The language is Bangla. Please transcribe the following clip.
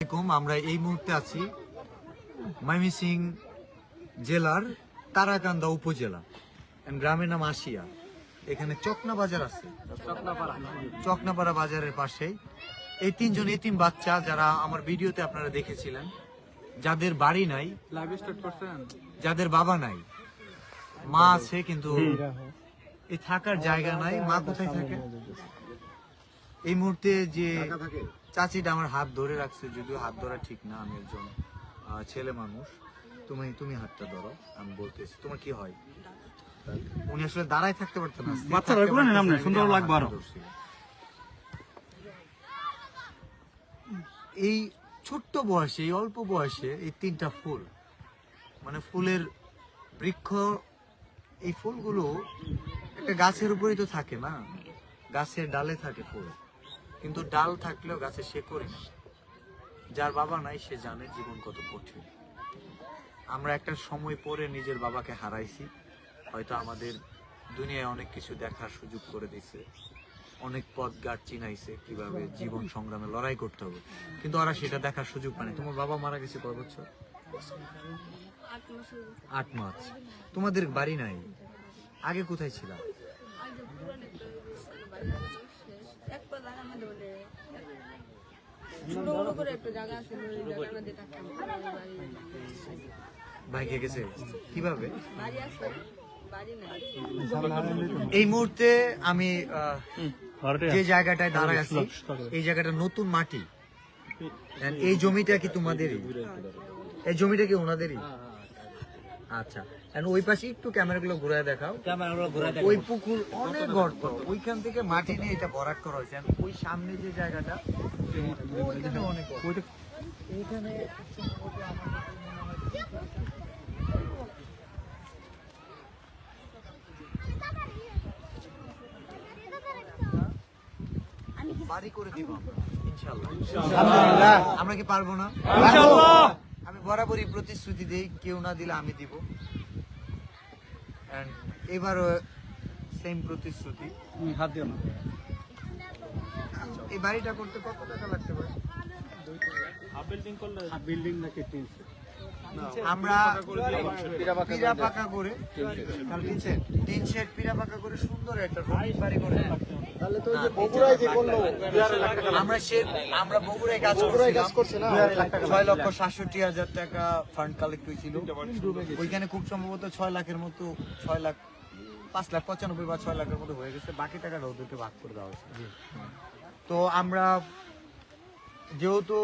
আমরা এই মুহূর্তে আছি ময়মনসিং জেলার তারাকান্দা উপজেলা, গ্রামের নাম আশিয়া। এখানে চকনা বাজার আছে, চকনাপাড়া বাজারের পাশেই এই তিনজন এতিম বাচ্চা যারা আমার ভিডিওতে আপনারা দেখেছিলেন, যাদের বাড়ি নাই, যাদের বাবা নাই, মা আছে কিন্তু এই থাকার জায়গা নাই। মা কোথায় থাকে? এই মুহূর্তে যে চাচিটা আমার হাত ধরে রাখছে, যদিও হাত ধরা ঠিক না, আমি একজন ছেলে মানুষ, তুমি হাতটা ধরো, আমি বলতেছি তোমার কি হয়। উনি আসলে দাঁড়ায় থাকতে পারতেন না, সুন্দর লাগবে। এই ছোট্ট বয়সে, এই অল্প বয়সে এই তিনটা ফুল, মানে ফুলের বৃক্ষ, এই ফুলগুলো একটা গাছের উপরেই তো থাকে না, গাছের ডালে থাকে ফুল, কিন্তু ডাল থাকলেও গাছে শেকড়ে না। যার বাবা নাই সে জানে জীবন কত কঠিন। আমরা একটা সময় পরে নিজের বাবাকে হারাইছি, হয়তো আমাদের দুনিয়ায় অনেক কিছু দেখার সুযোগ করে দিছে, অনেক পথ ঘাট চিনাইছে কিভাবে জীবন সংগ্রামে লড়াই করতে হবে, কিন্তু ওরা সেটা দেখার সুযোগ পায়নি। তোমার বাবা মারা গেছে কয় বছর? 8 মাস। তোমাদের বাড়ি নাই? আগে কোথায় ছিল? ভাইকে গেছে কিভাবে? এই মুহূর্তে আমি যে জায়গাটায় দাঁড়ায় আছি, এই জায়গাটা নতুন মাটি। এই জমিটা কি তোমাদেরই? এই জমিটা কি ওনাদেরই? আচ্ছা, ওই পাশে একটু ক্যামেরাগুলো ঘুরায় দেখাও। ওই পুকুর অনেক গর্ত, ওইখান থেকে মাটি নিয়ে এটা ভরাট করা হয়েছে। ওই সামনে যে জায়গাটা, ওইখানে অনেক, এইখানে বাড়ি করে দিব ইনশাআল্লাহ। আমরা কি পারবো না? আমি বরাবরই প্রতিশ্রুতি দিই, কেউ না দিলে আমি দিব। এবারও সেম প্রতিশ্রুতি। হাত দিও না। এই বাড়িটা করতে কত টাকা লাগতে পারে? আমরা পিরা পাকা করে, টিন শেড পিরা পাকা করে সুন্দর একটা বাড়ি করে, আমরা বগুড়ায় কাজ করছি না, 6,67,000 টাকা ফান্ড কালেক্ট হয়েছিল। ওইখানে খুব সম্ভবত 6 লাখের মতো, 6 লাখ 5,95,000 বা 6 লাখের মতো হয়ে গেছে। বাকি টাকাটা ওদেরকে ভাগ করে দেওয়া হয়েছে। তো আমরা যেহেতু